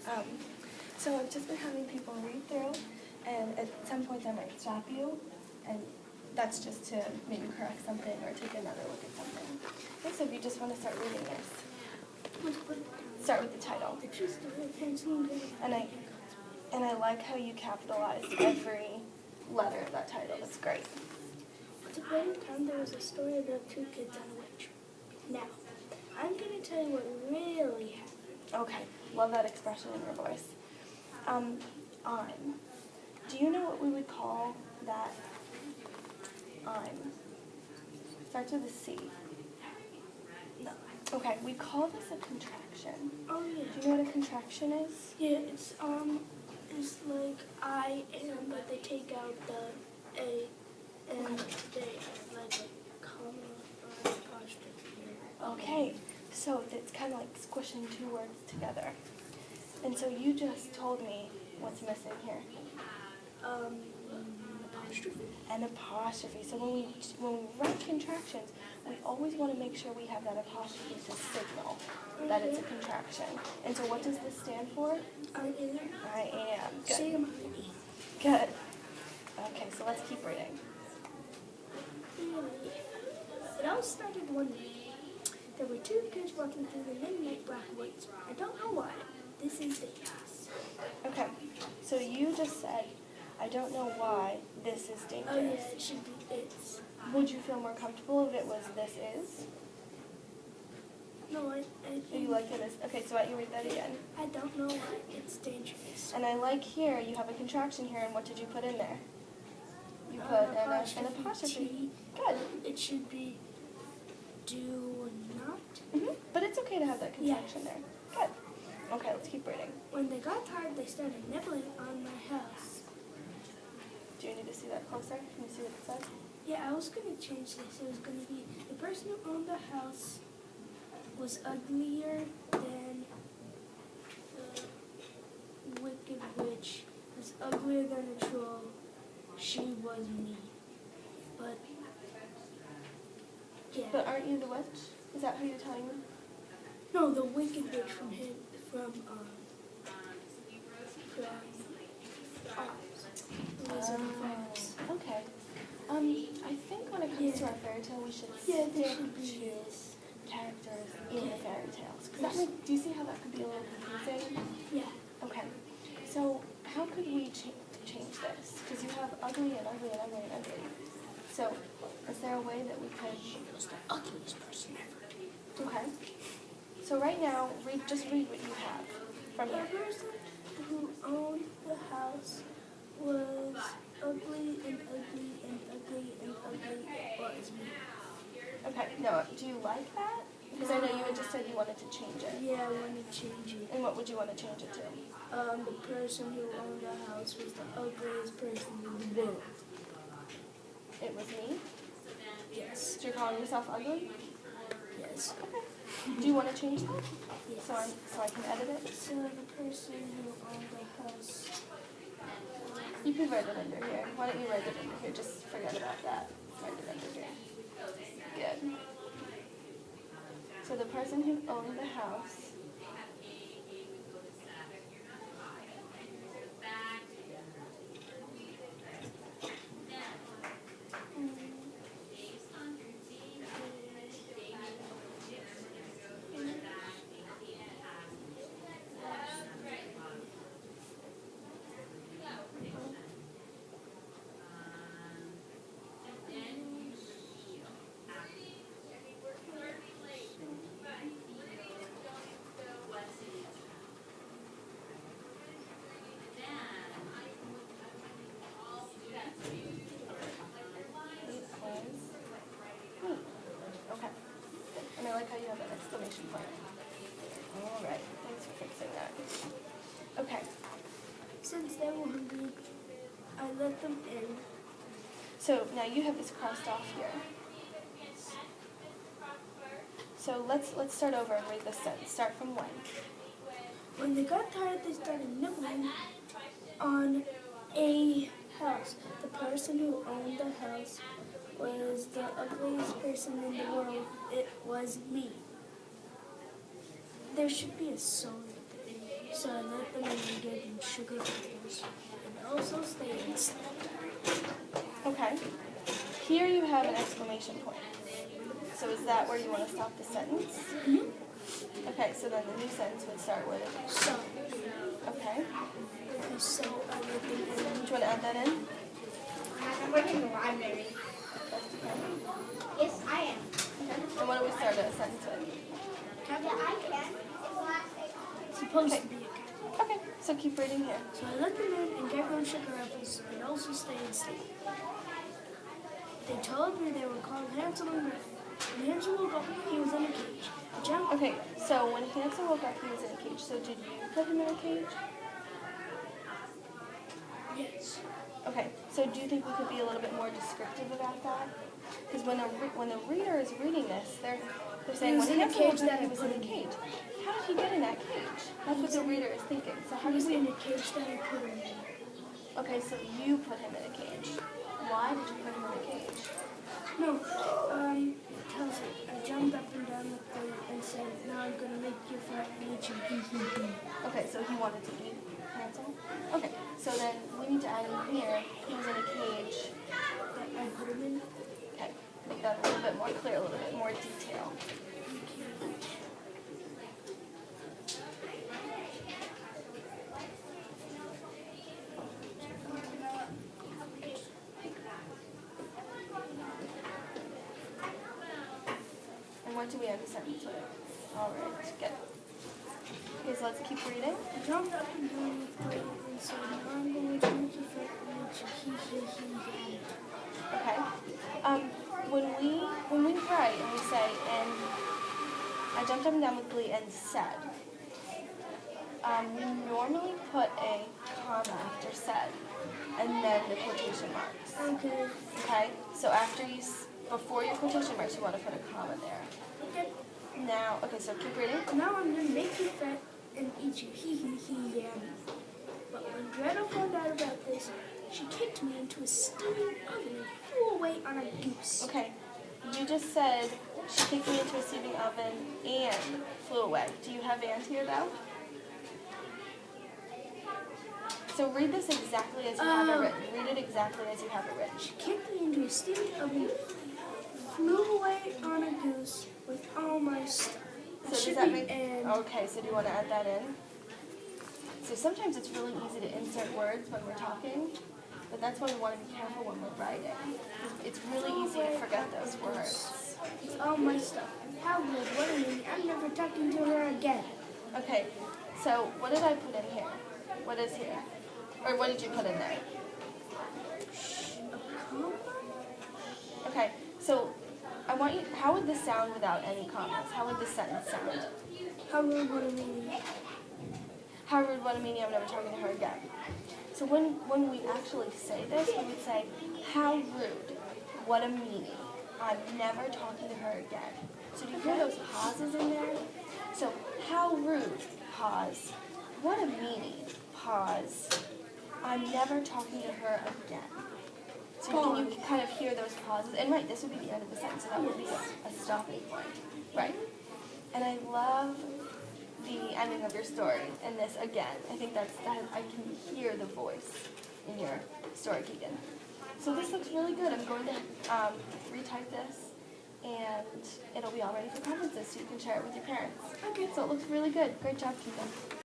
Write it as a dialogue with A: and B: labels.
A: Um, so I've just been having people read through, and at some point I might stop you, and that's just to maybe correct something or take another look at something. Okay, so if you just want to start reading this, start with the title. And I like how you capitalized every letter of that title. That's great.
B: Once upon a time, there was a story about two kids on a witch. Now, I'm going to tell you what really happened.
A: Okay, love that expression in your voice. I'm. Do you know what we would call that? Starts with a C.
B: No.
A: Okay, we call this a contraction.
B: Oh, yeah.
A: Do you know what a contraction is?
B: Yeah, it's like I am, but they take out the A, and they add like a comma or apostrophe.
A: Okay, so it's kind of like squishing two words together. And so you just told me what's missing here.
B: Apostrophe.
A: An apostrophe. So when we write contractions, we always want to make sure we have that apostrophe to signal that it's a contraction. And so what does this stand for?
B: I am.
A: I am. Good.
B: Sam.
A: Good. Okay, so let's keep reading.
B: It all started one day. There were two kids walking through the midnight black woods. I don't know why. This is dangerous.
A: Okay, so you just said, I don't know why this is dangerous.
B: Oh yeah, it should be it's.
A: Would you feel more comfortable if it was this is?
B: No, I
A: Or you like it as, okay, so why don't you read that again?
B: I don't know why it's dangerous.
A: And I like here, you have a contraction here, and what did you put in there? You put an apostrophe. Good.
B: It should be do not.
A: But it's okay to have that contraction there. Good. Okay, let's keep reading.
B: When they got tired, they started nibbling on my house.
A: Do you need to see that closer? Can you see what it says?
B: Yeah, I was going to change this. It was going to be the person who owned the house was uglier than the wicked witch, was uglier than a troll. She was me. But, yeah.
A: But aren't you the witch? Is that who you're telling me?
B: No, the wicked witch from
A: Okay. I think when it comes to our fairy tale, we should stick to characters in the fairy tales. Do you see how that could be a little confusing?
B: Yeah.
A: Okay. So how could we change this? Because you have ugly and ugly and ugly and ugly. So is there a way that we could?
B: She was the ugliest person ever.
A: Okay. So right now, just read what you have from here.
B: The person who owned the house was ugly and ugly and ugly and ugly. It was me.
A: Okay, no, do you like that? Because I know you had just said you wanted to change it.
B: Yeah, I want to change it.
A: And what would you want to change it to?
B: The person who owned the house was the ugliest person in the world.
A: It was me?
B: Yes.
A: So you're calling yourself ugly?
B: Yes.
A: Okay. Do you want to change that?
B: Yes.
A: So I can edit it?
B: So the person who owned the house.
A: You can write it under here. Why don't you write it under here? Just forget about that. Write it under here. Good. So the person who owned the house. Okay. And I like how you have an exclamation point. All right. Thanks for fixing that. Okay.
B: Since they were hungry, I let them in.
A: So now you have this crossed off here. So let's start over and read this sentence. Start from when.
B: When they got tired, they started nibbling on a house. The person who owned the house was the ugliest person in the world. It was me. There should be a song at the end. So I let them and we gave them sugar peppers. And also stay and sleep.
A: Okay. Here you have an exclamation point. So is that where you want to stop the sentence? Okay, so then the new sentence would start with
B: So,
A: okay.
B: we sew everything
A: Do
B: in.
A: you want to add that in?
C: I'm working in the library.
A: That's okay.
C: Yes, I am.
A: Okay. And what do we start a sentence with?
C: Yeah, I can.
B: It's supposed to be a cat.
A: Okay, so keep reading here.
B: So I let them in and gave them sugar apples and also stay and sleep. They told me they were called Hansel and Gretel. When Hansel woke up, he was in a cage. A giant
A: Okay, so when Hansel woke up, he was in a cage. So did you put him in a cage?
B: Yes.
A: Okay, so do you think we could be a little bit more descriptive about that? Because when the reader is reading this, they're saying
B: He was
A: when
B: in a
A: Hansel woke
B: cage
A: up,
B: that
A: he
B: I
A: was
B: put
A: in a
B: him in.
A: cage. How did he get in that cage? That's what the reader is thinking. So how
B: He
A: did
B: was
A: we?
B: in a cage that I put him in.
A: Okay, so you put him in a cage. Why did you put him in a cage?
B: No, it tells it. I jumped up and down the thing and said, now I'm going to make you fat and eat you.
A: Okay, so he wanted to eat Hansel? Okay, so then we need to add in here, he was in a cage.
B: That I put him in.
A: Okay, make that a little bit more clear, a little bit more detail. And what do we end the sentence with? All right, good. Okay, so let's keep reading.
B: I jumped up and down the thing and said, now I'm going to make you fat and eat you.
A: Okay. When we write and we say, and I jumped up and down with glee and said, we normally put a comma after said, and then the quotation marks.
B: Okay.
A: Okay. So before your quotation marks, you want to put a comma there.
B: Okay.
A: Now, okay. So keep reading.
B: Now I'm going to make you fat and eat you. Yummy. But when Gretel found out about this, she kicked me into a steaming oven and flew away on a goose.
A: Okay. You just said she kicked me into a steaming oven and flew away. Do you have and here though? So read this exactly as you have it written. Read it exactly as you have it written.
B: She kicked me into a steaming oven, flew away on a goose with all my stuff.
A: So does
B: Should
A: that
B: be
A: make
B: and
A: okay? So do you want to add that in? So sometimes it's really easy to insert words when we're talking, but that's why we want to be careful when we're writing. It's really easy to forget those words.
B: It's all my stuff. How good? What a minute. I'm never talking to her again.
A: Okay. So what did I put in here? What is here? Or what did you put in there?
B: A comma?
A: Okay. So I want you. How would this sound without any commas? How would this sentence sound?
B: How rude? What a minute.
A: How rude, what a meanie, I'm never talking to her again. So when we actually say this, we would say, how rude, what a meanie, I'm never talking to her again. So do you hear those pauses in there? So, how rude, pause, what a meanie, pause, I'm never talking to her again. So can you kind of hear those pauses? And right, this would be the end of the sentence, so that would be a stopping point. Right. And I love the ending of your story and this again. I think that I can hear the voice in your story, Keegan. So this looks really good. I'm going to retype this and it'll be all ready for conferences so you can share it with your parents.
B: Okay.
A: So it looks really good. Great job, Keegan.